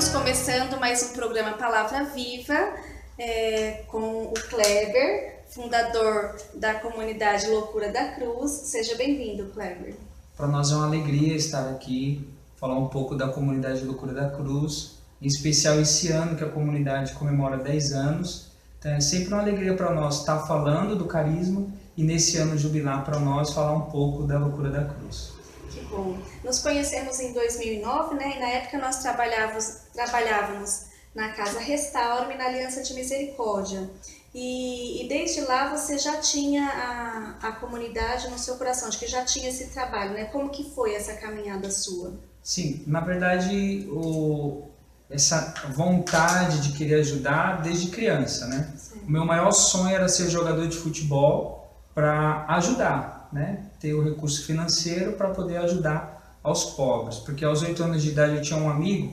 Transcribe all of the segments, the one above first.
Estamos começando mais um programa Palavra Viva com o Kleber, fundador da comunidade Loucura da Cruz. Seja bem-vindo, Kleber. Para nós é uma alegria estar aqui, falar um pouco da comunidade Loucura da Cruz, em especial esse ano que a comunidade comemora 10 anos. Então é sempre uma alegria para nós estar falando do carisma e nesse ano jubilar para nós falar um pouco da Loucura da Cruz. Que bom. Nos conhecemos em 2009, né? E na época nós trabalhávamos na Casa Restaura-me, na Aliança de Misericórdia. E desde lá você já tinha a comunidade no seu coração, acho que já tinha esse trabalho, né? Como que foi essa caminhada sua? Sim, na verdade, essa vontade de querer ajudar desde criança, né? Sim. O meu maior sonho era ser jogador de futebol para ajudar, né? Ter o recurso financeiro para poder ajudar aos pobres, porque aos 8 anos de idade eu tinha um amigo,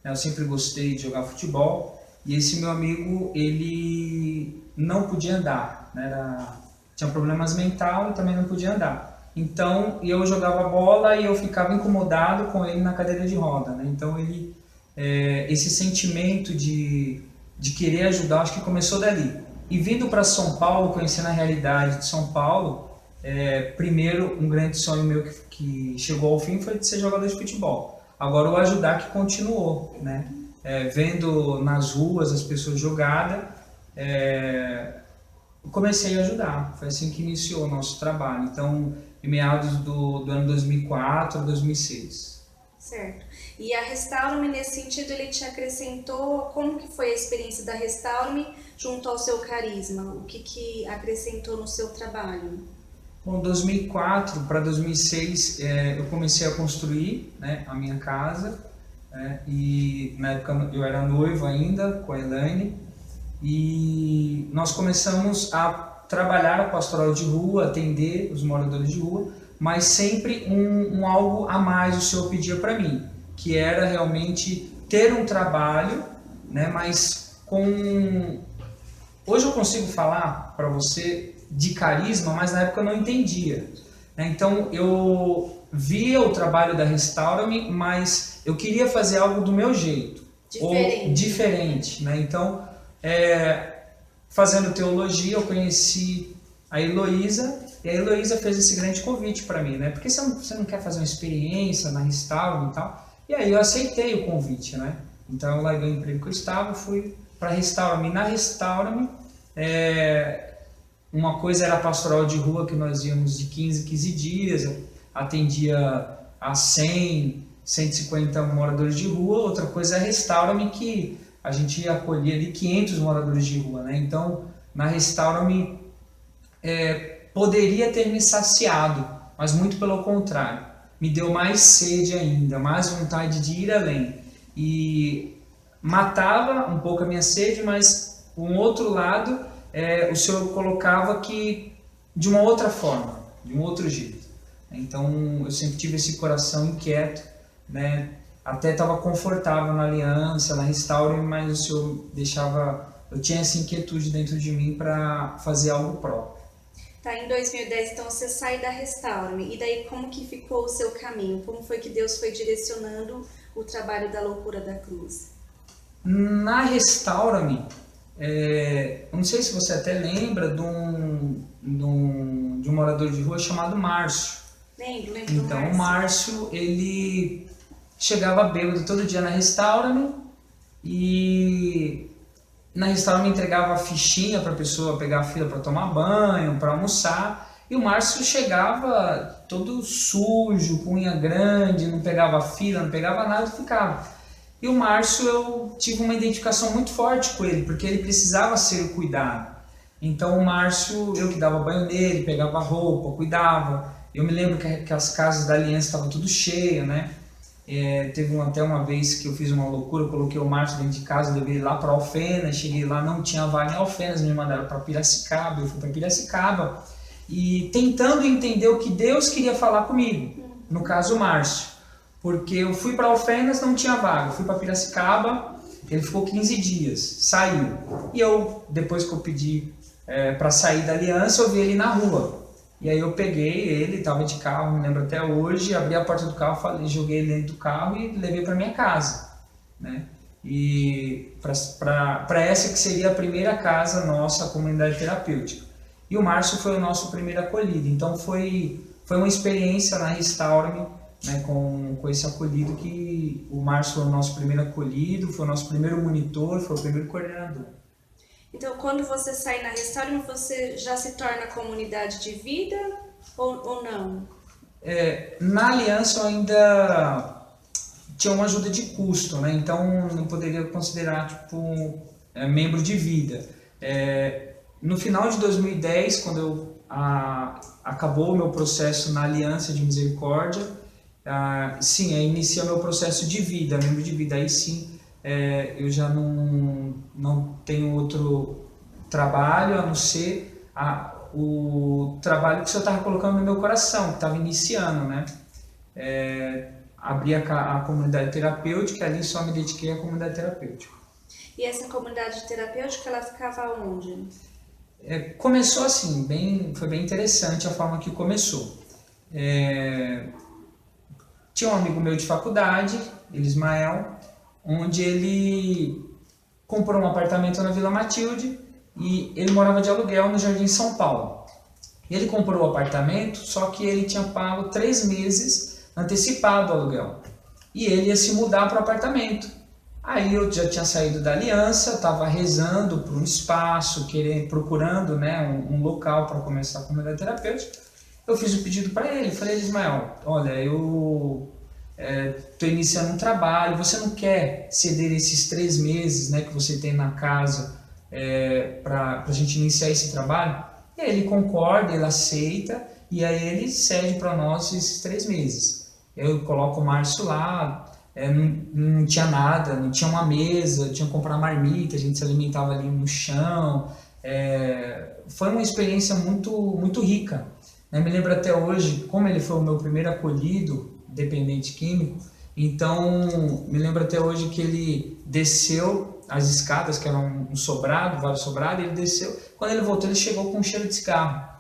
né? Eu sempre gostei de jogar futebol, e esse meu amigo, ele não podia andar, né? Tinha problemas mentais e também não podia andar. Então eu jogava bola e eu ficava incomodado com ele na cadeira de roda, né? Então esse sentimento de querer ajudar, acho que começou dali. E vindo para São Paulo, conhecendo a realidade de São Paulo, primeiro um grande sonho meu que chegou ao fim foi de ser jogador de futebol. Agora o ajudar que continuou, né? Vendo nas ruas as pessoas jogadas, comecei a ajudar. Foi assim que iniciou o nosso trabalho. Então, em meados do ano 2004 a 2006. Certo. E a Restaura-me, nesse sentido, ele te acrescentou, como que foi a experiência da Restaura-me junto ao seu carisma? O que acrescentou no seu trabalho? Bom, 2004 para 2006 eu comecei a construir, né, a minha casa, e na época eu era noivo ainda com a Elaine, e nós começamos a trabalhar a pastoral de rua, atender os moradores de rua, mas sempre algo a mais o Senhor pedia para mim, que era realmente ter um trabalho, né, mas hoje eu consigo falar para você de carisma, mas na época eu não entendia, né? Então eu via o trabalho da Restaura-me, mas eu queria fazer algo do meu jeito, ou diferente, né? Então, fazendo teologia, eu conheci a Heloísa, e a Heloísa fez esse grande convite para mim, né? Porque você não quer fazer uma experiência na Restaura-me e tal? E aí eu aceitei o convite, né? Então eu larguei o emprego que eu estava, fui para a Restaura-me. Na Restaura-me, uma coisa era a pastoral de rua, que nós íamos de 15 dias, atendia a 100, 150 moradores de rua. Outra coisa é a Restaura-me, que a gente acolhia ali 500 moradores de rua, né? Então, na Restaura-me, poderia ter me saciado, mas muito pelo contrário, me deu mais sede ainda, mais vontade de ir além, e matava um pouco a minha sede, mas um outro lado, o Senhor colocava que de uma outra forma, de um outro jeito. Então eu sempre tive esse coração inquieto, né? Até estava confortável na aliança, na Restaura, mas o Senhor eu tinha essa inquietude dentro de mim para fazer algo próprio. Tá, em 2010, então, você sai da Restaura-me. E daí, como que ficou o seu caminho? Como foi que Deus foi direcionando o trabalho da Loucura da Cruz? Na Restaura-me, eu não sei se você até lembra de um morador de rua chamado Márcio. Lembro Então, o Márcio, ele chegava bêbado todo dia na Restaura-me, e na Restaura-me entregava a fichinha para a pessoa pegar a fila para tomar banho, para almoçar, e o Márcio chegava todo sujo, com unha grande, não pegava fila, não pegava nada, ficava. E o Márcio, eu tive uma identificação muito forte com ele, porque ele precisava ser cuidado. Então o Márcio, eu que dava banho nele, pegava roupa, cuidava. Eu me lembro que as casas da Aliança estavam tudo cheias, né? Teve até uma vez que eu fiz uma loucura, eu coloquei o Márcio dentro de casa, levei ele lá para Alfenas, cheguei lá, não tinha vaga em Alfenas, me mandaram para Piracicaba, eu fui para Piracicaba, e tentando entender o que Deus queria falar comigo, no caso o Márcio, porque eu fui para Alfenas, não tinha vaga, eu fui para Piracicaba, ele ficou 15 dias, saiu, e eu, depois que eu pedi para sair da Aliança, eu vi ele na rua. E aí eu peguei ele, estava de carro, me lembro até hoje, abri a porta do carro, joguei ele dentro do carro e levei para minha casa, né? e para essa que seria a primeira casa nossa, a comunidade terapêutica. E o Márcio foi o nosso primeiro acolhido, então foi uma experiência na Restaure-me, né, com esse acolhido, que o Márcio foi o nosso primeiro acolhido, foi o nosso primeiro monitor, foi o primeiro coordenador. Então, quando você sai na Restaure-me, você já se torna comunidade de vida ou não? Na Aliança eu ainda tinha uma ajuda de custo, né? Então não poderia considerar tipo membro de vida. No final de 2010, quando acabou o meu processo na Aliança de Misericórdia, sim, aí inicia meu processo de vida, membro de vida. Aí sim, eu já não tenho outro trabalho a não ser o trabalho que o Senhor estava colocando no meu coração, que estava iniciando, né? Abri a comunidade terapêutica, ali só me dediquei à comunidade terapêutica. E essa comunidade terapêutica, ela ficava onde? Começou assim, foi bem interessante a forma que começou. Tinha um amigo meu de faculdade, Ismael, onde ele comprou um apartamento na Vila Matilde e ele morava de aluguel no Jardim São Paulo. Ele comprou o apartamento, só que ele tinha pago 3 meses antecipado o aluguel. E ele ia se mudar para o apartamento. Aí eu já tinha saído da Aliança, estava rezando por um espaço, procurando, né, um local para começar a comunidade terapêutica. Eu fiz o pedido para ele, falei: Ismael, olha, eu estou iniciando um trabalho, você não quer ceder esses 3 meses, né, que você tem na casa para a gente iniciar esse trabalho? E aí ele concorda, ele aceita, e aí ele cede para nós esses 3 meses. Eu coloco o Márcio lá, não tinha nada, não tinha uma mesa, tinha que comprar marmita, a gente se alimentava ali no chão. Foi uma experiência muito, muito rica. Eu me lembro até hoje, como ele foi o meu primeiro acolhido, dependente químico, então me lembro até hoje que ele desceu as escadas, que eram um sobrado, vários sobrados, ele desceu. Quando ele voltou, ele chegou com um cheiro de cigarro.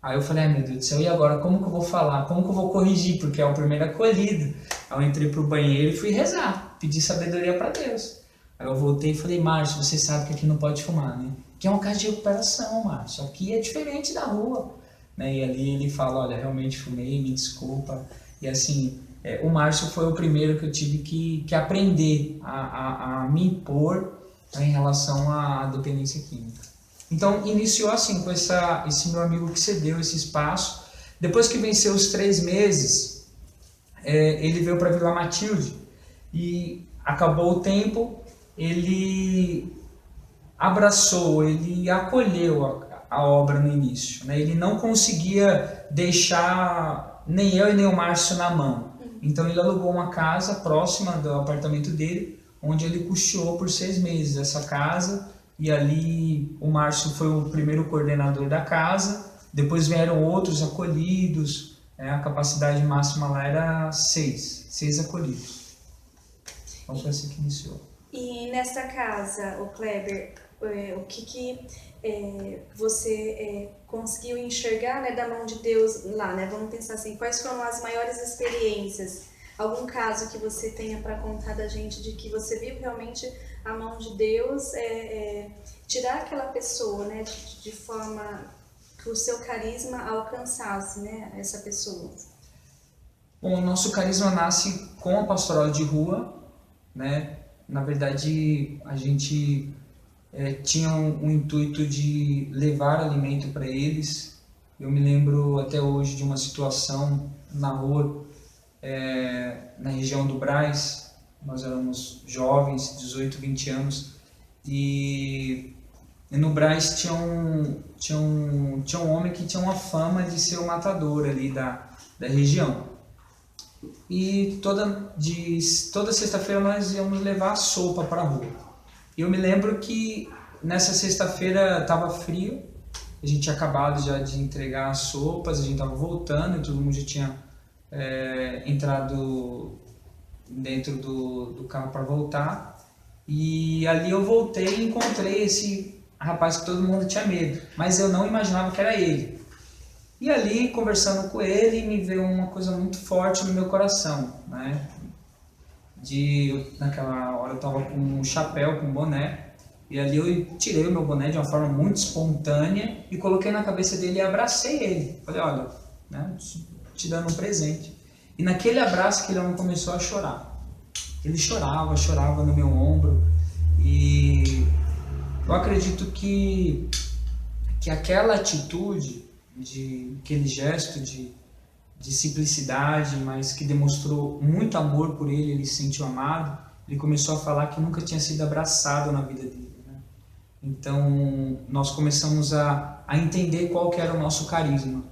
Aí eu falei: meu Deus do céu, e agora? Como que eu vou falar? Como que eu vou corrigir? Porque é o primeiro acolhido. Aí eu entrei pro banheiro e fui rezar, pedir sabedoria para Deus. Aí eu voltei e falei: Márcio, você sabe que aqui não pode fumar, né? Que é uma casa de recuperação, Márcio. Aqui é diferente da rua. Né? E ali ele fala: olha, realmente fumei, me desculpa. E assim, o Márcio foi o primeiro que eu tive que aprender a me impor, né, em relação à dependência química. Então iniciou assim, com esse meu amigo que cedeu esse espaço. Depois que venceu os 3 meses, ele veio para Vila Matilde e acabou o tempo, ele abraçou, ele acolheu a obra no início, né? Ele não conseguia deixar nem eu e nem o Márcio na mão. Então ele alugou uma casa próxima do apartamento dele, onde ele custeou por 6 meses essa casa. E ali o Márcio foi o primeiro coordenador da casa, depois vieram outros acolhidos, a capacidade máxima lá era 6 acolhidos. Então foi assim que iniciou. E nessa casa, o Kleber, o que você conseguiu enxergar, né, da mão de Deus lá, né? Vamos pensar assim, quais foram as maiores experiências? Algum caso que você tenha para contar da gente de que você viu realmente a mão de Deus tirar aquela pessoa, né, de forma que o seu carisma alcançasse, né, essa pessoa? Bom, o nosso carisma nasce com a pastoral de rua, né? Na verdade, a gente tinha um intuito de levar alimento para eles. Eu me lembro até hoje de uma situação na rua, na região do Brás. Nós éramos jovens, 18, 20 anos, e no Brás tinha um homem que tinha uma fama de ser o matador ali da região. E toda sexta-feira nós íamos levar sopa para a rua. E eu me lembro que nessa sexta-feira estava frio, a gente tinha acabado já de entregar as sopas, a gente estava voltando e todo mundo já tinha entrado dentro do carro para voltar. E ali eu voltei e encontrei esse rapaz que todo mundo tinha medo, mas eu não imaginava que era ele. E ali, conversando com ele, me veio uma coisa muito forte no meu coração, né? naquela hora eu estava com um chapéu, com um boné, e ali eu tirei o meu boné de uma forma muito espontânea e coloquei na cabeça dele e abracei ele. Falei, olha, né, te dando um presente. E naquele abraço aquele homem começou a chorar. Ele chorava no meu ombro, e eu acredito que aquela atitude, aquele gesto de simplicidade, mas que demonstrou muito amor por ele, ele se sentiu amado, ele começou a falar que nunca tinha sido abraçado na vida dele, né? Então, nós começamos a entender qual que era o nosso carisma,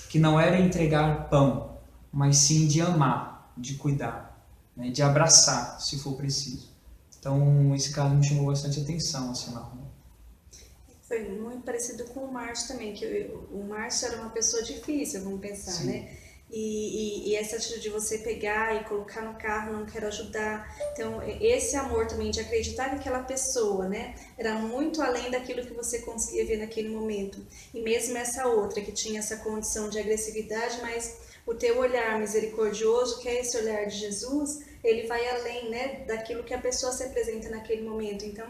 que não era entregar pão, mas sim de amar, de cuidar, né? De abraçar, se for preciso. Então, esse caso me chamou bastante atenção, assim, na rua. Foi muito parecido com o Márcio também, que o Márcio era uma pessoa difícil, vamos pensar, sim, né? E essa atitude de você pegar e colocar no carro, não quero ajudar. Então, esse amor também de acreditar que aquela pessoa, né, era muito além daquilo que você conseguia ver naquele momento. E mesmo essa outra, que tinha essa condição de agressividade, mas o teu olhar misericordioso, que é esse olhar de Jesus, ele vai além, né, daquilo que a pessoa se apresenta naquele momento. Então,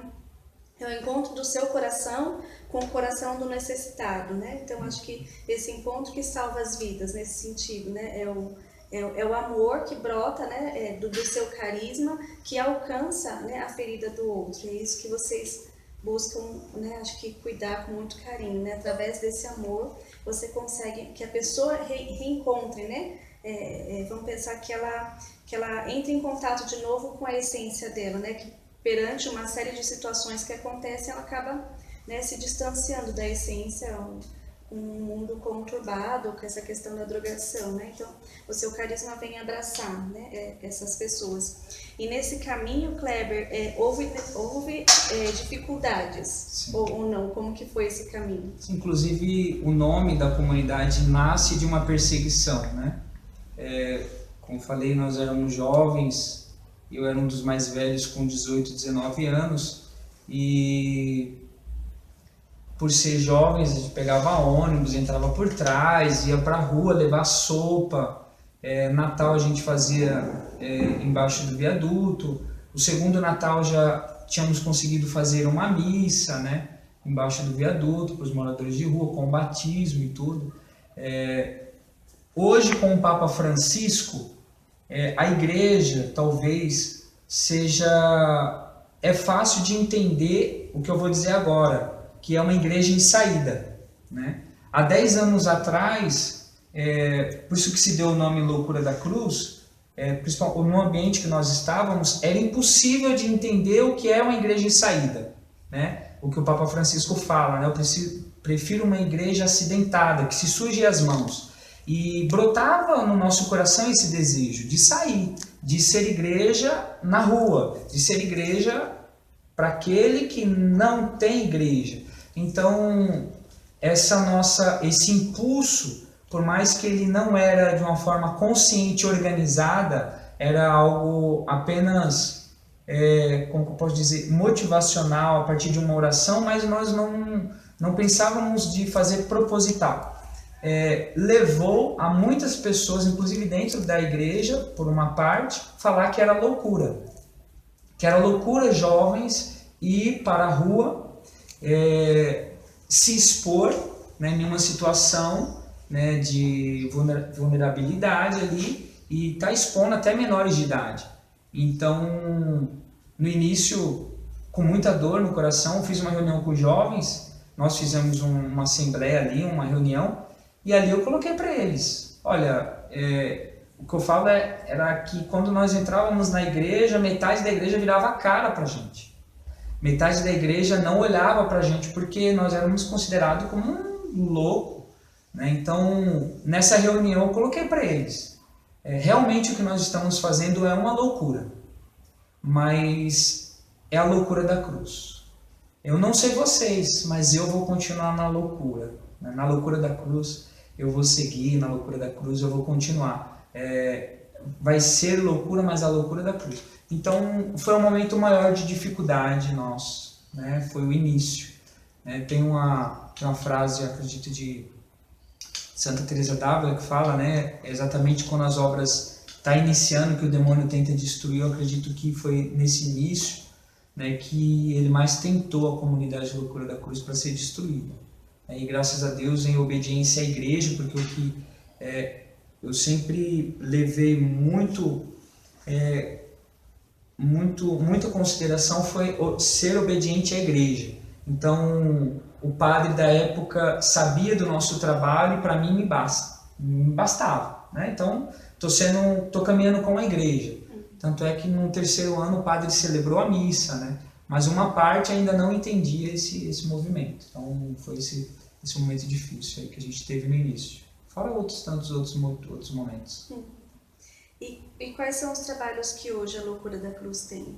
é o encontro do seu coração com o coração do necessitado, né? Então, acho que esse encontro que salva as vidas, nesse sentido, né? É o amor que brota, né? Do seu carisma, que alcança, né, a ferida do outro. É isso que vocês buscam, né? Acho que cuidar com muito carinho, né? Através desse amor, você consegue que a pessoa reencontre, né? Vamos pensar que ela entre em contato de novo com a essência dela, né? Que perante uma série de situações que acontecem, ela acaba, né, se distanciando da essência, um mundo conturbado com essa questão da drogação, né? Então, o seu carisma vem abraçar, né, essas pessoas. E nesse caminho, Kleber, houve dificuldades, ou não? Como que foi esse caminho? Inclusive, o nome da comunidade nasce de uma perseguição, né? Como falei, nós éramos jovens. Eu era um dos mais velhos, com 18, 19 anos, e por ser jovens a gente pegava ônibus, entrava por trás, ia para a rua levar sopa. Natal a gente fazia embaixo do viaduto. O segundo Natal já tínhamos conseguido fazer uma missa, né, embaixo do viaduto para os moradores de rua, com batismo e tudo. Hoje, com o Papa Francisco, a igreja talvez é fácil de entender o que eu vou dizer agora, que é uma igreja em saída, né? Há 10 anos atrás, por isso que se deu o nome Loucura da Cruz, principalmente no ambiente que nós estávamos, era impossível de entender o que é uma igreja em saída, né? O que o Papa Francisco fala, né? Eu prefiro uma igreja acidentada, que se suje as mãos. E brotava no nosso coração esse desejo de sair, de ser igreja na rua, de ser igreja para aquele que não tem igreja. Então, esse impulso, por mais que ele não era de uma forma consciente e organizada, era algo apenas, como eu posso dizer, motivacional, a partir de uma oração, mas nós não pensávamos de fazer proposital. Levou a muitas pessoas, inclusive dentro da igreja, por uma parte, falar que era loucura. Que era loucura jovens ir para a rua, se expor, né, em uma situação, né, de vulnerabilidade ali, e tá expondo até menores de idade. Então, no início, com muita dor no coração, fiz uma reunião com os jovens, nós fizemos uma assembleia ali, uma reunião, e ali eu coloquei para eles, olha, o que eu falo era que quando nós entrávamos na igreja, metade da igreja virava a cara para a gente. Metade da igreja não olhava para a gente porque nós éramos considerados como um louco, né? Então, nessa reunião eu coloquei para eles, realmente o que nós estamos fazendo é uma loucura, mas é a loucura da cruz. Eu não sei vocês, mas eu vou continuar na loucura, né? Na loucura da cruz eu vou seguir, na loucura da cruz eu vou continuar. Vai ser loucura, mas a loucura da cruz. Então, foi um momento maior de dificuldade nosso, né? Foi o início. Tem uma frase, acredito, de Santa Teresa d'Ávila que fala, né? Exatamente quando as obras está iniciando, que o demônio tenta destruir, eu acredito que foi nesse início, né, que ele mais tentou a comunidade Loucura da Cruz para ser destruída. E graças a Deus, em obediência à igreja, porque o que eu sempre levei muita consideração foi ser obediente à igreja. Então, o padre da época sabia do nosso trabalho e para mim me bastava, né? Então, tô caminhando com a igreja. Tanto é que no terceiro ano o padre celebrou a missa, né? Mas uma parte ainda não entendia esse movimento. Então, foi esse momento difícil aí que a gente teve no início. Fora tantos outros momentos. E quais são os trabalhos que hoje a Loucura da Cruz tem?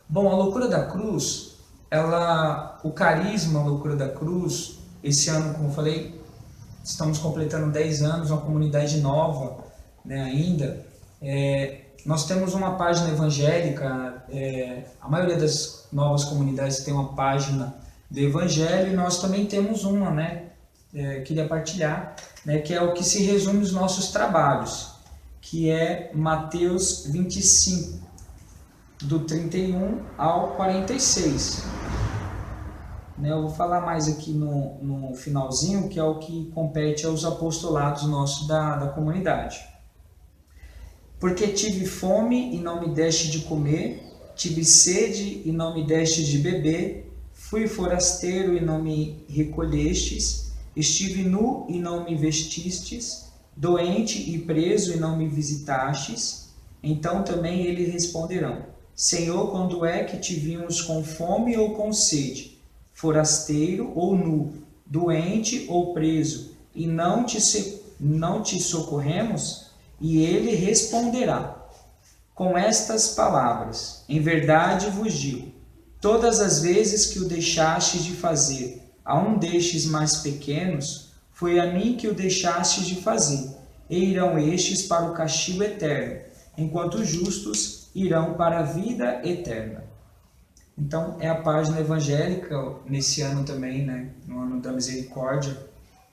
Bom, a Loucura da Cruz, o carisma Loucura da Cruz, esse ano, como eu falei, estamos completando 10 anos, uma comunidade nova, né, ainda. Nós temos uma página evangélica, a maioria das novas comunidades tem uma página do Evangelho, e nós também temos uma, né, queria partilhar, né, que é o que se resume os nossos trabalhos, que é Mateus 25, do 31 ao 46. Eu vou falar mais aqui no finalzinho, que é o que compete aos apostolados nossos da comunidade. Porque tive fome e não me deste de comer, tive sede e não me deste de beber, fui forasteiro e não me recolhestes, estive nu e não me vestistes, doente e preso e não me visitastes. Então também eles responderão: Senhor, quando é que te vimos com fome ou com sede, forasteiro ou nu, doente ou preso, e não te socorremos? E ele responderá com estas palavras: em verdade vos digo, todas as vezes que o deixastes de fazer a um destes mais pequenos, foi a mim que o deixastes de fazer, e irão estes para o castigo eterno, enquanto os justos irão para a vida eterna. Então, é a página evangélica, nesse ano também, né, no ano da misericórdia,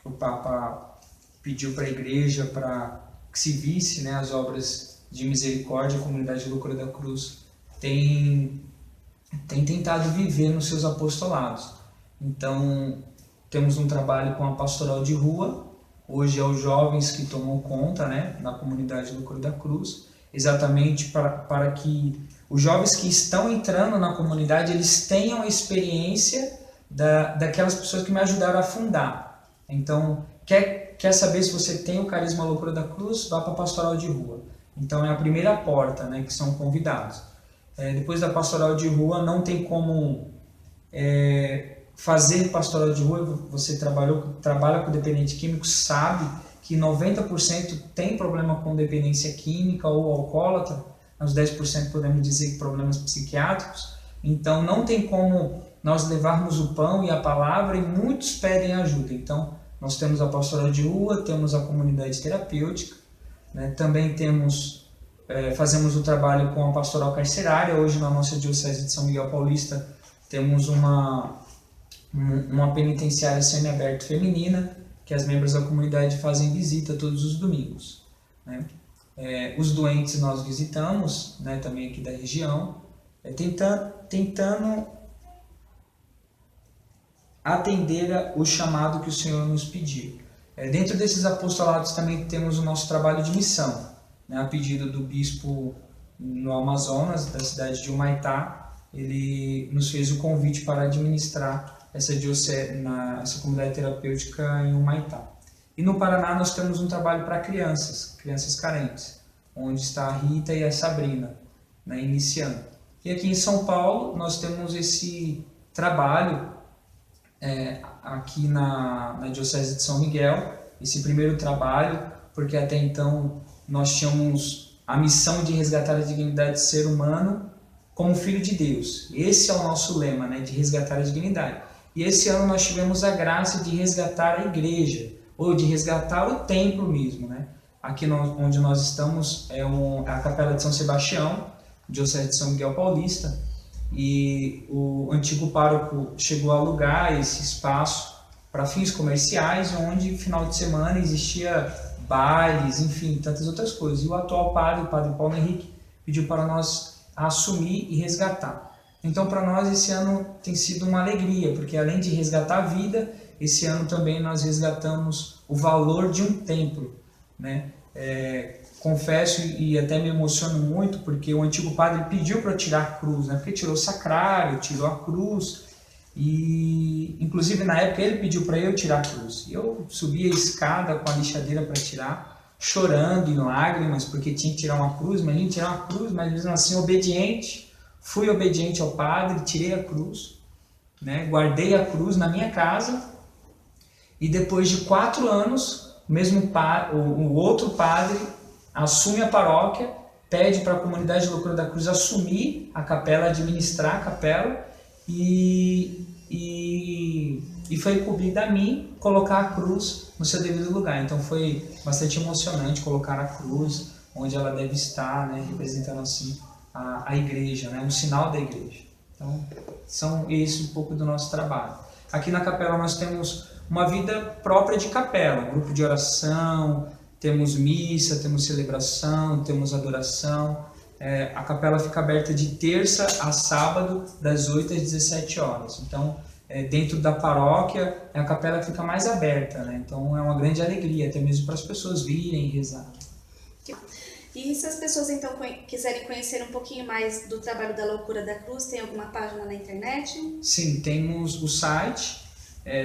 que o Papa pediu para a igreja para que se visse, né, as obras de misericórdia. A comunidade Loucura da Cruz tem tentado viver nos seus apostolados. Então, temos um trabalho com a pastoral de rua. Hoje é os jovens que tomam conta, né, da comunidade Loucura da Cruz, exatamente para que os jovens que estão entrando na comunidade, eles tenham a experiência daquelas pessoas que me ajudaram a fundar. Então, quer saber se você tem o carisma Loucura da Cruz? Vá para a pastoral de rua. Então, é a primeira porta, né, que são convidados. Depois da pastoral de rua, não tem como fazer pastoral de rua. Você trabalha com dependente químico, sabe que 90% tem problema com dependência química ou alcoólatra, uns 10% podemos dizer que problemas psiquiátricos. Então, não tem como nós levarmos o pão e a palavra, e muitos pedem ajuda. Então, nós temos a pastoral de rua, temos a comunidade terapêutica, né? Também fazemos o trabalho com a pastoral carcerária. Hoje, na nossa diocese de São Miguel Paulista, temos uma penitenciária semiaberta feminina, que as membros da comunidade fazem visita todos os domingos, né? Os doentes nós visitamos, né, também aqui da região, tentando atender o chamado que o Senhor nos pediu. Dentro desses apostolados também temos o nosso trabalho de missão, né, a pedido do bispo no Amazonas, da cidade de Humaitá. Ele nos fez o convite para administrar essa comunidade terapêutica em Humaitá. E no Paraná nós temos um trabalho para crianças carentes, onde está a Rita e a Sabrina, né, iniciando. E aqui em São Paulo nós temos esse trabalho aqui na Diocese de São Miguel, esse primeiro trabalho, porque até então nós tínhamos a missão de resgatar a dignidade do ser humano como filho de Deus. Esse é o nosso lema, né, de resgatar a dignidade. E esse ano nós tivemos a graça de resgatar a igreja, ou de resgatar o templo mesmo, né? Aqui onde nós estamos é a Capela de São Sebastião, Diocese de São Miguel Paulista, e o antigo pároco chegou a alugar esse espaço para fins comerciais, onde final de semana existia bailes, enfim, tantas outras coisas. E o atual padre, o padre Paulo Henrique, pediu para nós assumir e resgatar. Então, para nós, esse ano tem sido uma alegria, porque além de resgatar a vida, esse ano também nós resgatamos o valor de um templo, né? Confesso e até me emociono muito, porque o antigo padre pediu para eu tirar a cruz, né? Porque tirou o sacrário, tirou a cruz, e inclusive na época ele pediu para eu tirar a cruz. E eu subi a escada com a lixadeira para tirar, chorando em lágrimas, porque tinha que tirar uma cruz, mas nem tirar uma cruz, mas mesmo assim obediente. Fui obediente ao padre, tirei a cruz, né? Guardei a cruz na minha casa, e depois de 4 anos, o outro padre assume a paróquia, pede para a comunidade de Loucura da Cruz assumir a capela, administrar a capela, e foi incumbido a mim colocar a cruz no seu devido lugar. Então foi bastante emocionante colocar a cruz onde ela deve estar, né, representando assim a igreja, né, um sinal da igreja. Então são esse um pouco do nosso trabalho. Aqui na capela nós temos uma vida própria de capela, grupo de oração, temos missa, temos celebração, temos adoração. A capela fica aberta de terça a sábado, das 8 às 17 horas. Então, dentro da paróquia, a capela fica mais aberta, né? Então, é uma grande alegria, até mesmo para as pessoas virem e rezar. E se as pessoas, então, quiserem conhecer um pouquinho mais do trabalho da Loucura da Cruz, tem alguma página na internet? Sim, temos o site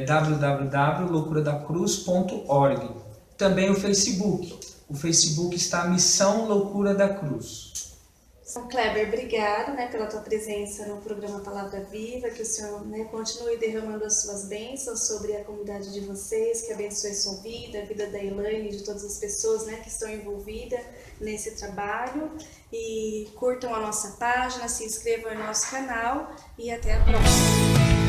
www.loucuradacruz.org. Também o Facebook. O Facebook está Missão Loucura da Cruz. São Kleber, obrigado, né, pela tua presença no programa Palavra Viva, que o Senhor, né, continue derramando as suas bênçãos sobre a comunidade de vocês, que abençoe a sua vida, a vida da Elaine e de todas as pessoas, né, que estão envolvidas nesse trabalho. E curtam a nossa página, se inscrevam no nosso canal e até a próxima.